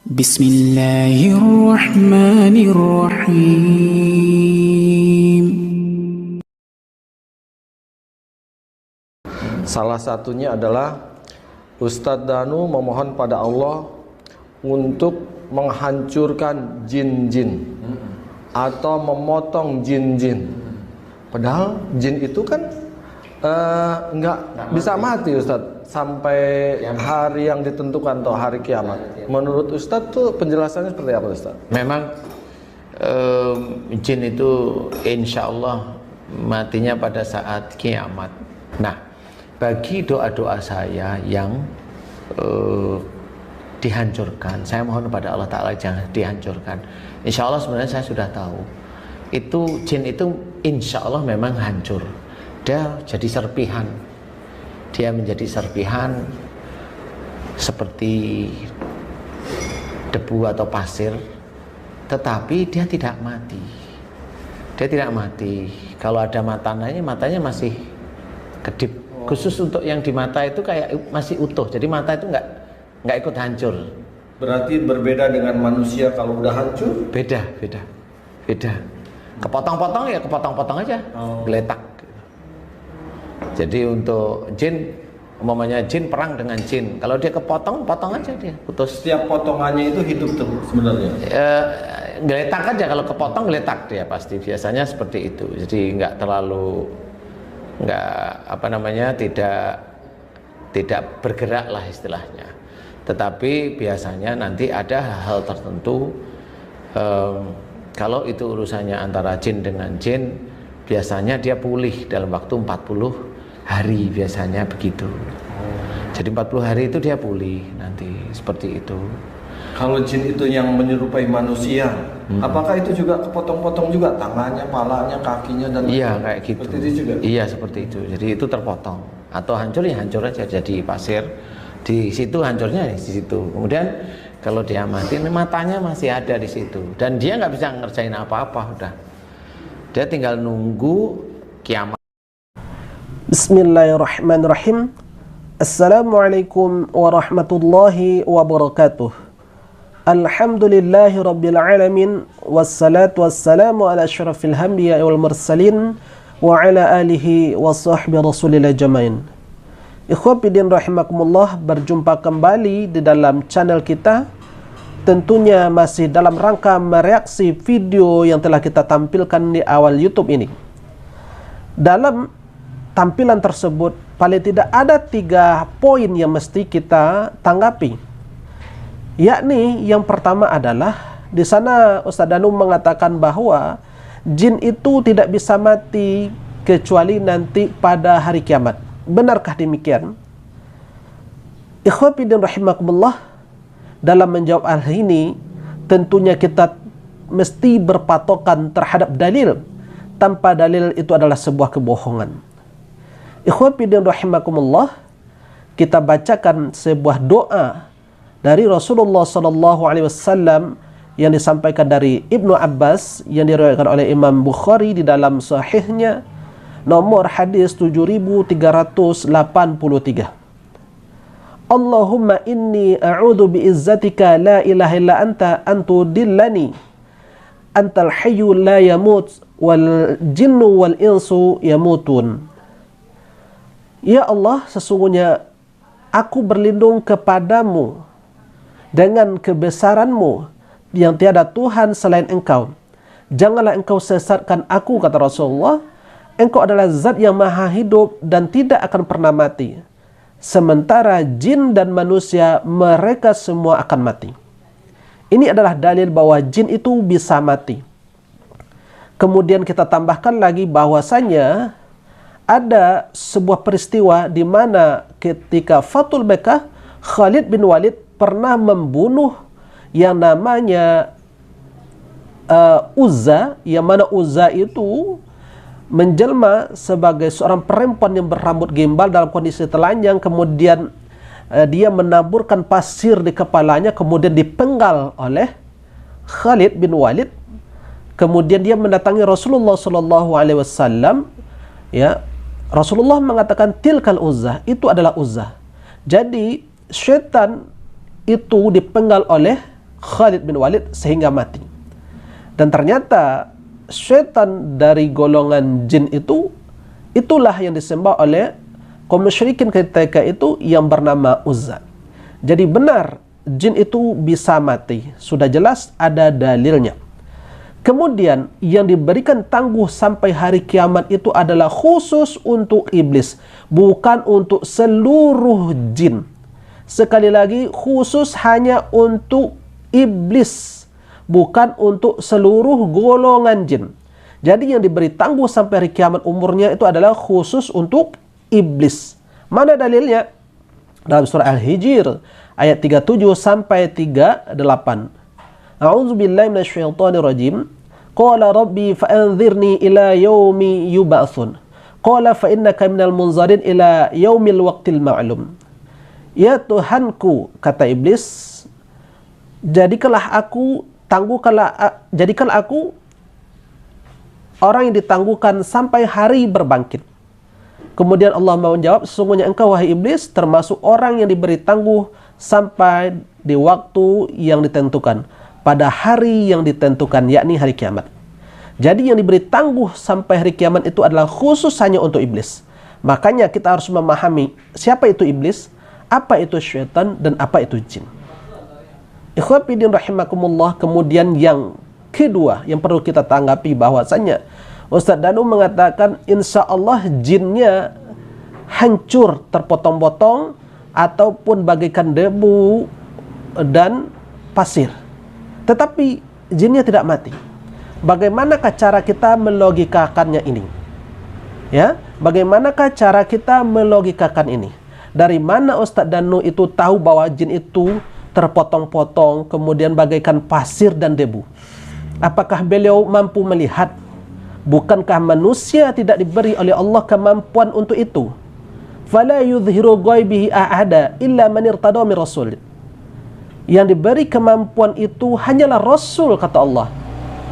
Bismillahirrahmanirrahim. Salah satunya adalah Ustadz Danu memohon pada Allah untuk menghancurkan jin-jin atau memotong jin-jin. Padahal jin itu kan nggak bisa mati Ustadz sampai hari yang ditentukan atau hari kiamat. Menurut Ustadz tuh penjelasannya seperti apa Ustadz? Memang jin itu insya Allah matinya pada saat kiamat. Nah, bagi doa-doa saya yang dihancurkan, saya mohon kepada Allah Ta'ala jangan dihancurkan. Insya Allah sebenarnya saya sudah tahu itu jin itu insya Allah memang hancur. Dia jadi serpihan, dia menjadi serpihan seperti debu atau pasir, tetapi dia tidak mati. Dia tidak mati. Kalau ada matanya masih kedip. Khusus untuk yang di mata itu kayak masih utuh. Jadi mata itu nggak ikut hancur. Berarti berbeda dengan manusia kalau udah hancur? Beda. Kepotong-potong ya kepotong-potong aja, geletak. Jadi untuk jin, umpamanya jin perang dengan jin, kalau dia kepotong, potong aja dia, putus. Setiap potongannya itu hidup tuh sebenarnya? Geletak aja, kalau kepotong geletak dia pasti, biasanya seperti itu. Jadi tidak bergerak lah istilahnya. Tetapi biasanya nanti ada hal tertentu, kalau itu urusannya antara jin dengan jin, biasanya dia pulih dalam waktu 40 hari, biasanya begitu. Jadi 40 hari itu dia pulih nanti, seperti itu. Kalau jin itu yang menyerupai manusia, apakah itu juga kepotong-potong juga tangannya, palanya, kakinya dan iya kayak gitu. Seperti itu juga. Iya seperti itu. Jadi itu terpotong atau hancur ya hancur aja jadi pasir. Di situ hancurnya di situ. Kemudian kalau dia mati, matanya masih ada di situ dan dia nggak bisa ngerjain apa-apa udah. Dia tinggal nunggu kiamat. Bismillahirrahmanirrahim. Assalamualaikum warahmatullahi wabarakatuh. Alhamdulillahi rabbil alamin, wassalatu wassalamu ala asyrafil anbiya wal mursalin wa ala alihi wa sahbihi rasulillah jamain. Ikhwafidin rahimakumullah, berjumpa kembali di dalam channel kita. Tentunya masih dalam rangka mereaksi video yang telah kita tampilkan di awal YouTube ini. Dalam tampilan tersebut paling tidak ada 3 poin yang mesti kita tanggapi. Yakni yang pertama adalah di sana Ustadz Danu mengatakan bahwa jin itu tidak bisa mati kecuali nanti pada hari kiamat. Benarkah demikian? Ikhwafidin rahimakumullah, dalam menjawab hal ini tentunya kita mesti berpatokan terhadap dalil. Tanpa dalil itu adalah sebuah kebohongan. Ikhwafidin rahimakumullah, kita bacakan sebuah doa dari Rasulullah SAW yang disampaikan dari Ibnu Abbas, yang diriwayatkan oleh Imam Bukhari di dalam sahihnya, nomor hadis 7383. Allahumma inni a'udhu bi'izzatika la ilaha illa anta antudillani antal hayyu la yamut wal jinnu wal insu yamutun. Ya Allah, sesungguhnya aku berlindung kepadamu dengan kebesaranmu yang tiada Tuhan selain engkau. Janganlah engkau sesatkan aku, kata Rasulullah. Engkau adalah zat yang maha hidup dan tidak akan pernah mati. Sementara jin dan manusia, mereka semua akan mati. Ini adalah dalil bahwa jin itu bisa mati. Kemudian kita tambahkan lagi bahwasanya ada sebuah peristiwa di mana ketika Fathul Makkah, Khalid bin Walid pernah membunuh yang namanya Uzza, yang mana Uzza itu menjelma sebagai seorang perempuan yang berambut gimbal dalam kondisi telanjang. Kemudian dia menaburkan pasir di kepalanya, kemudian dipenggal oleh Khalid bin Walid. Kemudian dia mendatangi Rasulullah SAW. Ya, Rasulullah mengatakan tilkal Uzza, itu adalah Uzza. Jadi syaitan itu dipenggal oleh Khalid bin Walid sehingga mati. Dan ternyata syaitan dari golongan jin itulah yang disembah oleh kaum musyrikin ketika itu yang bernama Uzza. Jadi benar jin itu bisa mati, sudah jelas ada dalilnya. Kemudian yang diberikan tangguh sampai hari kiamat itu adalah khusus untuk iblis, bukan untuk seluruh jin. Sekali lagi, khusus hanya untuk iblis, bukan untuk seluruh golongan jin. Jadi yang diberi tangguh sampai hari kiamat umurnya itu adalah khusus untuk iblis. Mana dalilnya? Dalam surah Al-Hijr ayat 37 sampai 38. A'udzubillahi minasyaitonir rajim. Qala rabbi fa'anzirni ila yaumi yub'atsun. Qala fa innaka minal munzarin ila yaumil waqtil ma'lum. Ya Tuhanku, kata iblis, jadikanlah aku orang yang ditangguhkan sampai hari berbangkit. Kemudian Allah menjawab, sesungguhnya engkau wahai iblis termasuk orang yang diberi tangguh sampai di waktu yang ditentukan, pada hari yang ditentukan, yakni hari kiamat. Jadi yang diberi tangguh sampai hari kiamat itu adalah khusus hanya untuk iblis. Makanya kita harus memahami siapa itu iblis, apa itu syaitan, dan apa itu jin. Ikhwan fillah rahimakumullah. Kemudian yang kedua yang perlu kita tanggapi bahwasanya Ustaz Danu mengatakan insya Allah jinnya hancur, terpotong-potong, ataupun bagaikan debu dan pasir. Tetapi jinnya tidak mati. Bagaimanakah cara kita melogikakannya ini? Ya, bagaimanakah cara kita melogikakan ini? Dari mana Ustaz Danu itu tahu bahwa jin itu terpotong-potong, kemudian bagaikan pasir dan debu? Apakah beliau mampu melihat? Bukankah manusia tidak diberi oleh Allah kemampuan untuk itu? Fala yudhiru ghaibihi ahada illa man irtada min rasul. Yang diberi kemampuan itu hanyalah Rasul, kata Allah.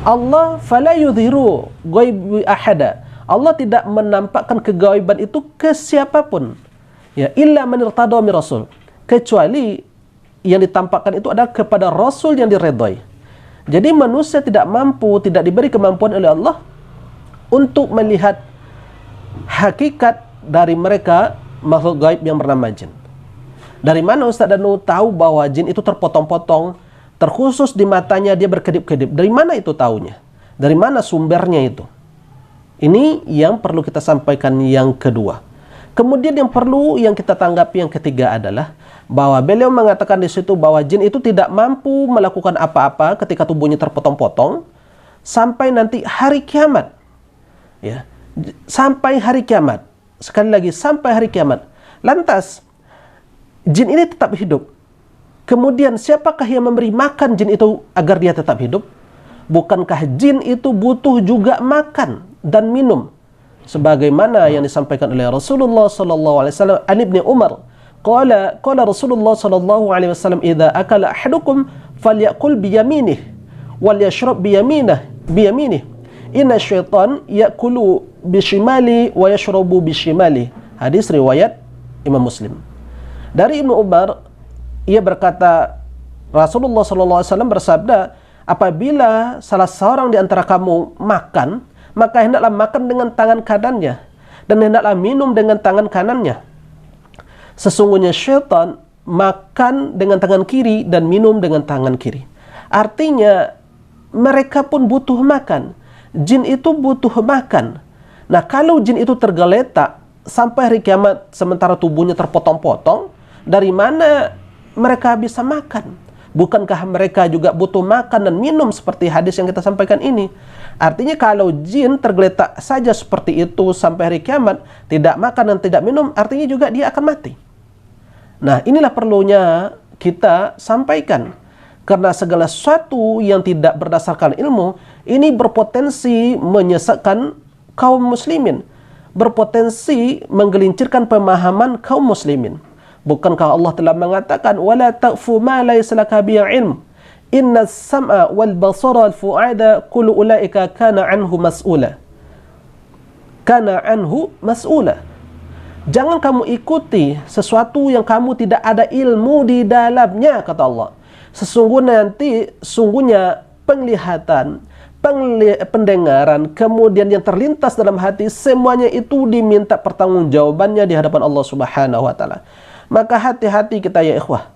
Allah fala yudhiru ghaibi ahada. Allah tidak menampakkan kegaiban itu ke siapapun. Ya, illa man irtada min rasul. Kecuali yang ditampakkan itu adalah kepada Rasul yang diredai. Jadi manusia tidak mampu, tidak diberi kemampuan oleh Allah untuk melihat hakikat dari mereka makhluk gaib yang bernama jin. Dari mana Ustaz Danu tahu bahwa jin itu terpotong-potong, terkhusus di matanya dia berkedip-kedip? Dari mana itu taunya? Dari mana sumbernya itu? Ini yang perlu kita sampaikan yang kedua. Kemudian yang kita tanggapi yang ketiga adalah bahwa beliau mengatakan di situ bahwa jin itu tidak mampu melakukan apa-apa ketika tubuhnya terpotong-potong sampai nanti hari kiamat. Ya, sampai hari kiamat. Sekali lagi, sampai hari kiamat. Lantas jin ini tetap hidup. Kemudian siapakah yang memberi makan jin itu agar dia tetap hidup? Bukankah jin itu butuh juga makan dan minum? Sebagaimana yang disampaikan oleh Rasulullah sallallahu alaihi wasallam an Ibnu Umar, qala Rasulullah sallallahu alaihi wasallam, "Idza akala ahadukum falyakul bi yaminih wal yashrab bi yaminih. Inna syaitan yakulu bishimali wa yashrabu bishimali." Hadis riwayat Imam Muslim. Dari Ibnu Umar, ia berkata, Rasulullah SAW bersabda, apabila salah seorang di antara kamu makan, maka hendaklah makan dengan tangan kanannya dan hendaklah minum dengan tangan kanannya. Sesungguhnya syaitan makan dengan tangan kiri dan minum dengan tangan kiri. Artinya mereka pun butuh makan. Jin itu butuh makan. Nah, kalau jin itu tergeletak sampai hari kiamat sementara tubuhnya terpotong-potong, dari mana mereka bisa makan? Bukankah mereka juga butuh makan dan minum seperti hadis yang kita sampaikan ini? Artinya kalau jin tergeletak saja seperti itu sampai hari kiamat, tidak makan dan tidak minum, artinya juga dia akan mati. Nah, inilah perlunya kita sampaikan. Karena segala sesuatu yang tidak berdasarkan ilmu, ini berpotensi menyesatkan kaum muslimin, berpotensi menggelincirkan pemahaman kaum muslimin. Bukankah Allah telah mengatakan, "Wala taqfu ma laysa laka bihi 'ilm. Inna as-sam'a wal basara wal fu'ada kullu ulaika kana 'anhu mas'ula." Kana 'anhu mas'ula. Jangan kamu ikuti sesuatu yang kamu tidak ada ilmu di dalamnya, kata Allah. Sungguhnya penglihatan, pendengaran, kemudian yang terlintas dalam hati, semuanya itu diminta pertanggungjawabannya di hadapan Allah Subhanahu wa taala. Maka hati-hati kita ya ikhwah.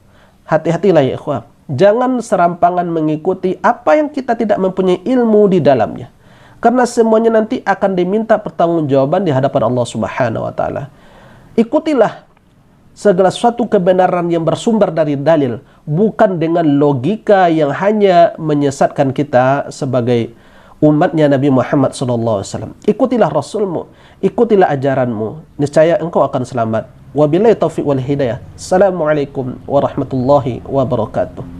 Hati-hatilah ya ikhwah. Jangan serampangan mengikuti apa yang kita tidak mempunyai ilmu di dalamnya. Karena semuanya nanti akan diminta pertanggungjawaban di hadapan Allah Subhanahu wa taala. Ikutilah segala suatu kebenaran yang bersumber dari dalil, bukan dengan logika yang hanya menyesatkan kita sebagai umatnya Nabi Muhammad SAW. Ikutilah Rasulmu, ikutilah ajaranmu, niscaya engkau akan selamat. Wabillahi taufiq wal hidayah. Assalamualaikum warahmatullahi wabarakatuh.